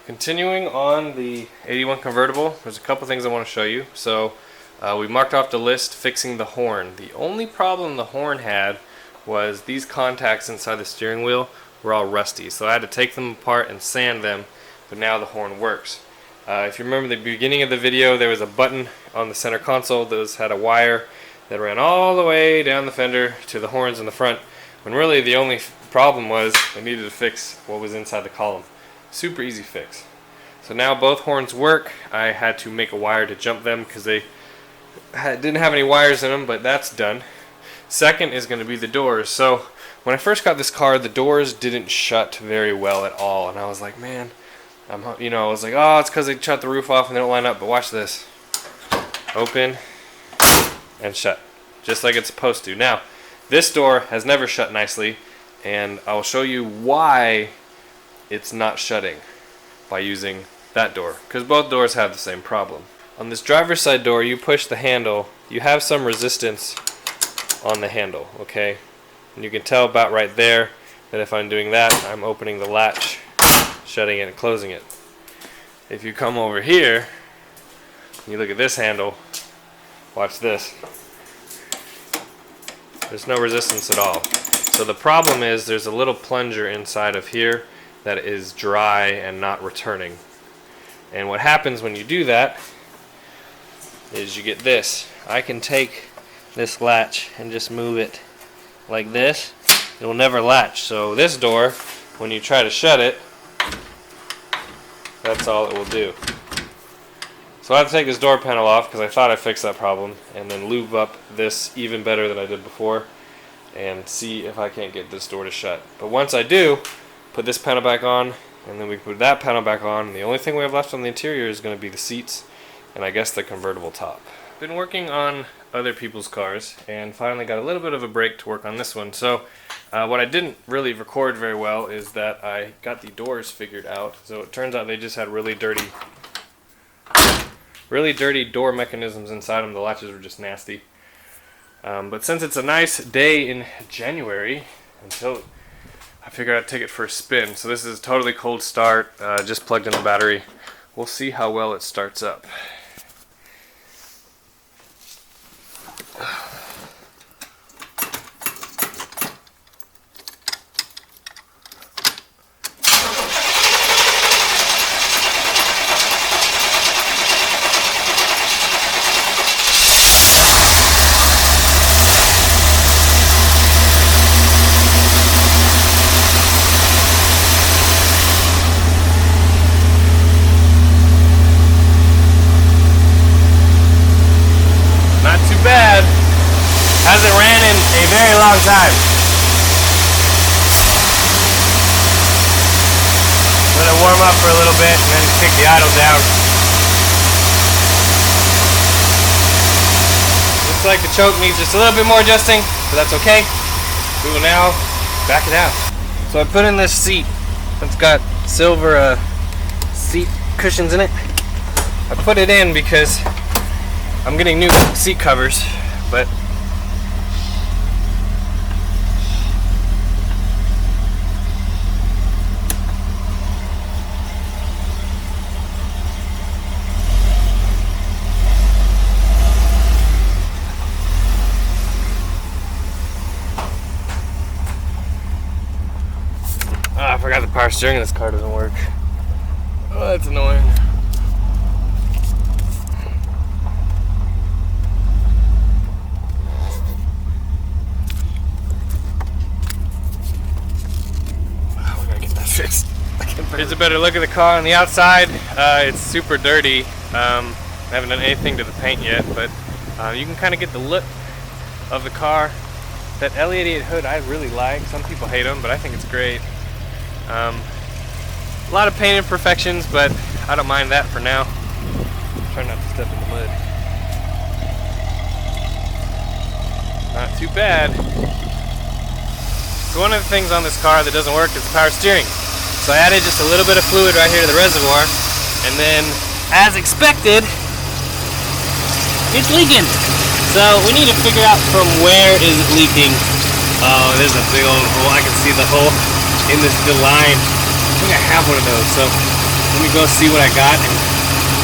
Continuing on the 81 convertible, there's a couple things I want to show you. So we marked off the list fixing the horn. The only problem the horn had was these contacts inside the steering wheel were all rusty. So I had to take them apart and sand them, but now the horn works. If you remember the beginning of the video, there was a button on the center console that had a wire that ran all the way down the fender to the horns in the front, when really the only problem was I needed to fix what was inside the column. Super easy fix. So now both horns work. I had to make a wire to jump them because they didn't have any wires in them, but that's done. Second is going to be the doors. So when I first got this car, the doors didn't shut very well at all, and I was like, man, I was like, oh, it's because they shut the roof off and they don't line up. But watch this: open and shut, just like it's supposed to. Now, this door has never shut nicely, and I'll show you why it's not shutting by using that door, because both doors have the same problem. On this driver's side door, you push the handle, you have some resistance on the handle, okay? And you can tell about right there that if I'm doing that, I'm opening the latch, shutting it and closing it. If you come over here, you look at this handle, watch this. There's no resistance at all. So the problem is there's a little plunger inside of here that is dry and not returning. And what happens when you do that is you get this. I can take this latch and just move it like this. It will never latch. So this door, when you try to shut it, that's all it will do. So I had to take this door panel off because I thought I fixed that problem, and then lube up this even better than I did before and see if I can't get this door to shut. But once I do, put this panel back on, and then we put that panel back on, and the only thing we have left on the interior is going to be the seats and I guess the convertible top. Been working on other people's cars and finally got a little bit of a break to work on this one. So what I didn't really record very well is that I got the doors figured out. So it turns out they just had really dirty door mechanisms inside them. The latches were just nasty. But since it's a nice day in January, I figured I'd take it for a spin. So this is a totally cold start, just plugged in the battery. We'll see how well it starts up. Bad. Hasn't ran in a very long time. Let it warm up for a little bit and then kick the idle down. Looks like the choke needs just a little bit more adjusting, but that's okay. We will now back it out. So I put in this seat. It's got silver seat cushions in it. I put it in because I'm getting new seat covers, but I forgot the power steering in this car doesn't work. Oh, that's annoying. Fixed. Here's a better look at the car on the outside. It's super dirty. I haven't done anything to the paint yet, but you can kind of get the look of the car. That L88 hood I really like. Some people hate them, but I think it's great. A lot of paint imperfections, but I don't mind that for now. Try not to step in the mud. Not too bad. So one of the things on this car that doesn't work is the power steering. So I added just a little bit of fluid right here to the reservoir, and then, as expected, it's leaking. So we need to figure out from where is it leaking. Oh, there's a big old hole. I can see the hole in this line. I think I have one of those. So let me go see what I got and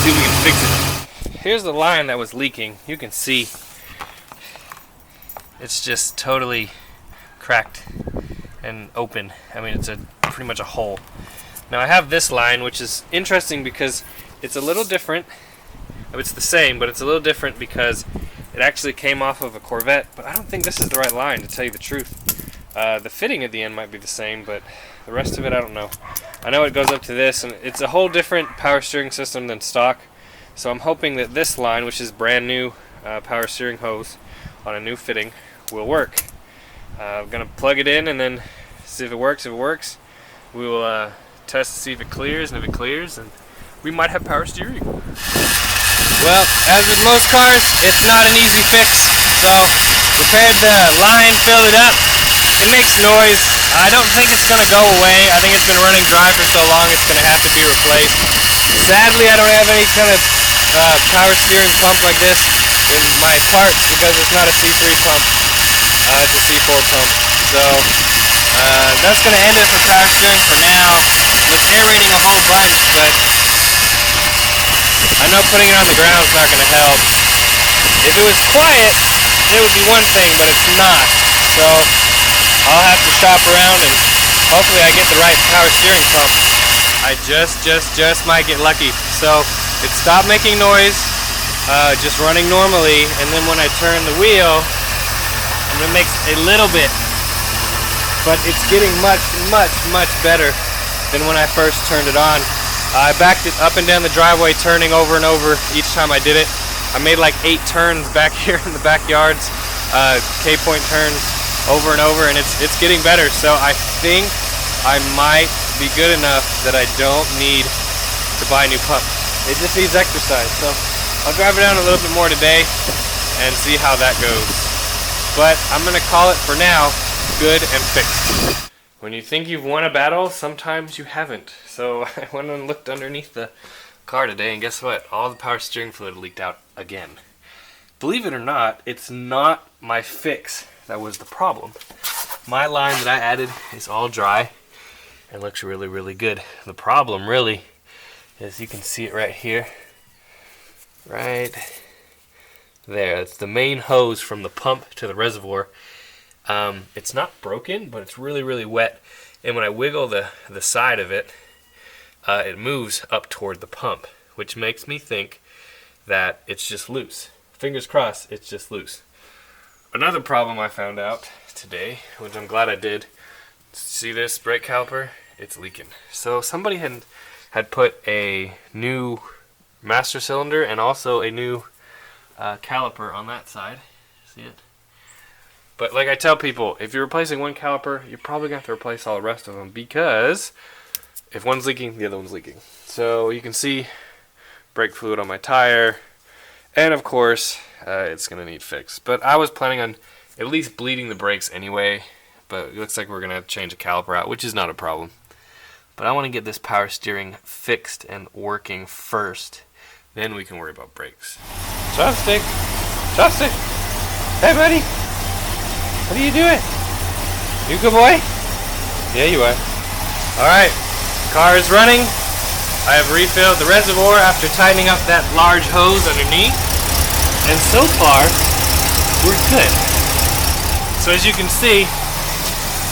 see if we can fix it. Here's the line that was leaking. You can see it's just totally cracked and open. I mean, it's pretty much a hole. Now I have this line, which is interesting because it's a little different. It's the same, but it's a little different because it actually came off of a Corvette, but I don't think this is the right line, to tell you the truth. The fitting at the end might be the same, but the rest of it, I don't know. I know it goes up to this, and it's a whole different power steering system than stock, so I'm hoping that this line, which is brand new power steering hose on a new fitting, will work. I'm going to plug it in and then see if it works. If it works, we will test to see if it clears, and if it clears, then we might have power steering. Well, as with most cars, it's not an easy fix. So, repaired the line, filled it up. It makes noise. I don't think it's going to go away. I think it's been running dry for so long it's going to have to be replaced. Sadly, I don't have any kind of power steering pump like this in my parts because it's not a C3 pump. It's a C4 pump. So, that's going to end it for power steering for now. It's aerating a whole bunch, but I know putting it on the ground is not going to help. If it was quiet, it would be one thing, but it's not. So I'll have to shop around and hopefully I get the right power steering pump. I just might get lucky. So it stopped making noise, just running normally, and then when I turn the wheel, it makes a little bit, but it's getting much better than when I first turned it on. I backed it up and down the driveway, turning over and over each time I did it. I made like 8 turns back here in the backyards, K-point turns over and over, and it's getting better. So I think I might be good enough that I don't need to buy a new pump. It just needs exercise. So I'll drive it down a little bit more today and see how that goes. But I'm going to call it for now good and fixed. When you think you've won a battle, sometimes you haven't. So I went and looked underneath the car today, and guess what? All the power steering fluid leaked out again. Believe it or not, it's not my fix that was the problem. My line that I added is all dry and looks really good. The problem really is, you can see it right here. Right there. It's the main hose from the pump to the reservoir. It's not broken, but it's really wet, and when I wiggle the side of it, it moves up toward the pump, which makes me think that it's just loose. Fingers crossed, it's just loose. Another problem I found out today, which I'm glad I did, see this brake caliper? It's leaking. So somebody had put a new master cylinder and also a new caliper on that side. See it? But like I tell people, if you're replacing one caliper, you're probably going to have to replace all the rest of them, because if one's leaking, the other one's leaking. So you can see brake fluid on my tire, and of course, it's going to need fixed. But I was planning on at least bleeding the brakes anyway, but it looks like we're going to have to change the caliper out, which is not a problem. But I want to get this power steering fixed and working first, then we can worry about brakes. Chopstick! Chopstick! Hey buddy! What are you doing? You a good boy? Yeah, you are. Alright, car is running. I have refilled the reservoir after tightening up that large hose underneath. And so far, we're good. So as you can see,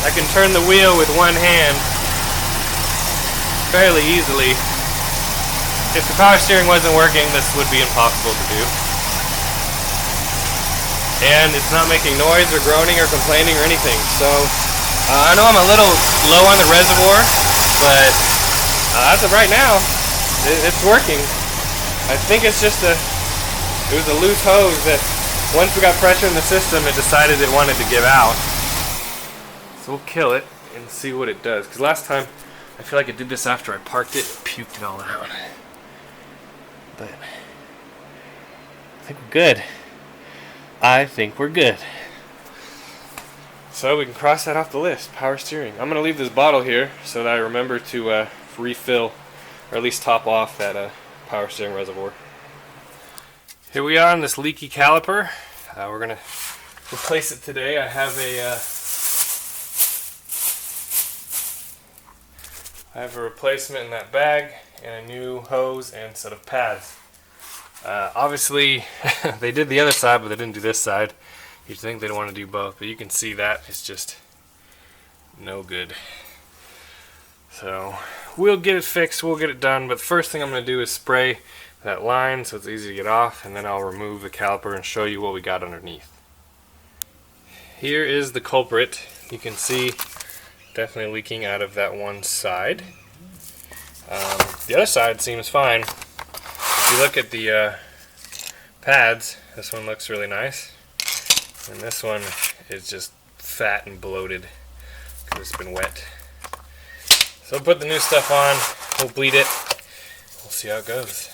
I can turn the wheel with one hand fairly easily. If the power steering wasn't working, this would be impossible to do. And it's not making noise or groaning or complaining or anything. So I know I'm a little low on the reservoir, but as of right now, it's working. I think it's just it was a loose hose that once we got pressure in the system, it decided it wanted to give out. So we'll kill it and see what it does. Because last time, I feel like it did this after I parked it and puked it all out. But I think we're good. I think we're good. So we can cross that off the list. Power steering. I'm going to leave this bottle here so that I remember to refill, or at least top off that power steering reservoir. Here we are on this leaky caliper. We're going to replace it today. I I have a replacement in that bag and a new hose and set of pads. Obviously, they did the other side, but they didn't do this side. You'd think they'd want to do both, but you can see that it's just no good. So we'll get it fixed, we'll get it done, but the first thing I'm going to do is spray that line so it's easy to get off, and then I'll remove the caliper and show you what we got underneath. Here is the culprit. You can see definitely leaking out of that one side. The other side seems fine. If you look at the pads, this one looks really nice, and this one is just fat and bloated because it's been wet. So we'll put the new stuff on, we'll bleed it, we'll see how it goes.